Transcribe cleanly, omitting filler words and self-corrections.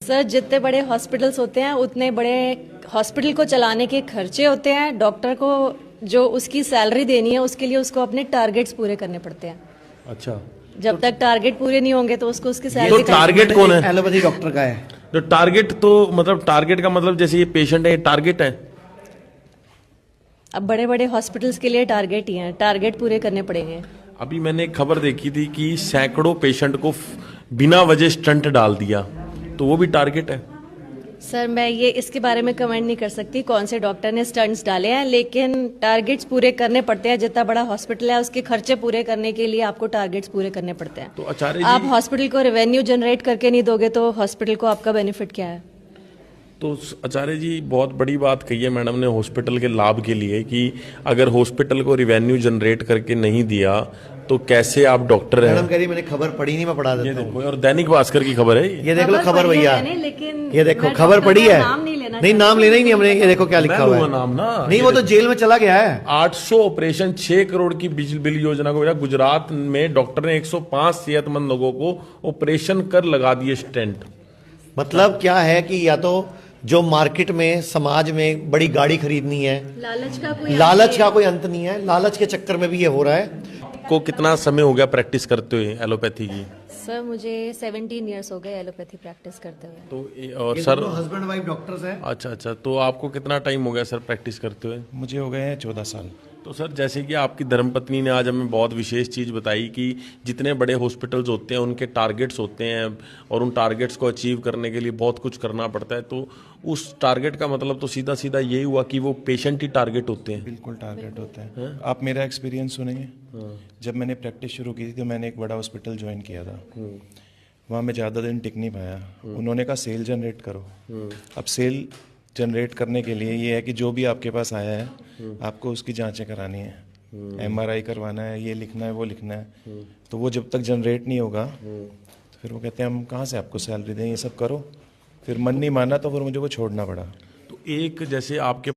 Sir जितने बड़े hospitals होते हैं उतने बड़े हॉस्पिटल को चलाने के खर्चे होते हैं। डॉक्टर को जो उसकी सैलरी देनी है उसके लिए उसको अपने टारगेट्स पूरे करने पड़ते हैं। अच्छा, जब तक टारगेट पूरे नहीं होंगे तो उसको उसकी तो सैलरी टारगेट कौन है? एलोपैथी डॉक्टर का है। तो टारगेट तो मतलब टारगेट का मतलब जैसे ये पेशेंट है, ये टारगेट है। अब बड़े बड़े हॉस्पिटल्स के लिए टारगेट ही हैं, टारगेट पूरे करने पड़ेंगे। अभी मैंने एक खबर देखी थी कि सैकड़ों पेशेंट को बिना वजह स्टंट डाल दिया, तो वो भी टारगेट है। सर मैं ये इसके बारे में कमेंट नहीं कर सकती कौन से डॉक्टर ने स्टंट्स डाले हैं, लेकिन टारगेट्स पूरे करने पड़ते हैं। जितना बड़ा हॉस्पिटल है उसके खर्चे पूरे करने के लिए आपको टारगेट्स पूरे करने पड़ते हैं। तो आचार्य आप जी, हॉस्पिटल को रेवेन्यू जनरेट करके नहीं दोगे तो हॉस्पिटल को आपका बेनिफिट क्या है? तो आचार्य जी बहुत बड़ी बात कही है मैडम ने हॉस्पिटल के लाभ के लिए कि अगर हॉस्पिटल को रिवेन्यू जनरेट करके नहीं दिया तो कैसे आप डॉक्टर हैं। मैडम कह रही मैंने खबर पढ़ी नहीं, मैं पढ़ा ये देता हूँ। देखो, और दैनिक भास्कर की खबर है ये देख लो खबर भैया, लेकिन ये देखो मैं खबर डॉक्टर पढ़ी का है। नाम नहीं लेना नहीं नाम लेना ही नहीं हमने। ये देखो क्या लिखा मैं हुआ लूंगा है। नाम ना। नहीं वो तो जेल में चला गया है। 800 ऑपरेशन 6 करोड़ की बिल योजना को भेजा। गुजरात में डॉक्टर ने 105 सेहतमंद लोगों को ऑपरेशन कर लगा दिए स्टेंट। मतलब क्या है कि या तो जो मार्केट में समाज में बड़ी गाड़ी खरीदनी है, लालच का कोई अंत नहीं है, लालच के चक्कर में भी ये हो रहा है। को कितना समय हो गया प्रैक्टिस करते हुए एलोपैथी की? सर मुझे 17 इयर्स हो गए एलोपैथी प्रैक्टिस करते हुए। तो और सर हस्बैंड वाइफ डॉक्टर्स हैं। अच्छा अच्छा, तो आपको कितना टाइम हो गया सर प्रैक्टिस करते हुए? मुझे हो गए हैं 14 साल। तो सर जैसे कि आपकी धर्मपत्नी ने आज हमें बहुत विशेष चीज़ बताई कि जितने बड़े हॉस्पिटल्स होते हैं उनके टारगेट्स होते हैं और उन टारगेट्स को अचीव करने के लिए बहुत कुछ करना पड़ता है। तो उस टारगेट का मतलब तो सीधा सीधा यही हुआ कि वो पेशेंट ही टारगेट होते हैं। बिल्कुल टारगेट होते हैं। आप मेरा एक्सपीरियंस सुनेंगे। जब मैंने प्रैक्टिस शुरू की थी तो मैंने एक बड़ा हॉस्पिटल ज्वाइन किया था। वहाँ मैं ज़्यादा दिन टिक नहीं पाया। उन्होंने कहा सेल जनरेट करो। अब सेल जनरेट करने के लिए ये है कि जो भी आपके पास आया है आपको उसकी जांचें करानी है, MRI करवाना है, ये लिखना है, वो लिखना है। तो वो जब तक जनरेट नहीं होगा तो फिर वो कहते हैं हम कहाँ से आपको सैलरी दें, ये सब करो। फिर मन नहीं माना तो फिर मुझे वो छोड़ना पड़ा। तो एक जैसे आपके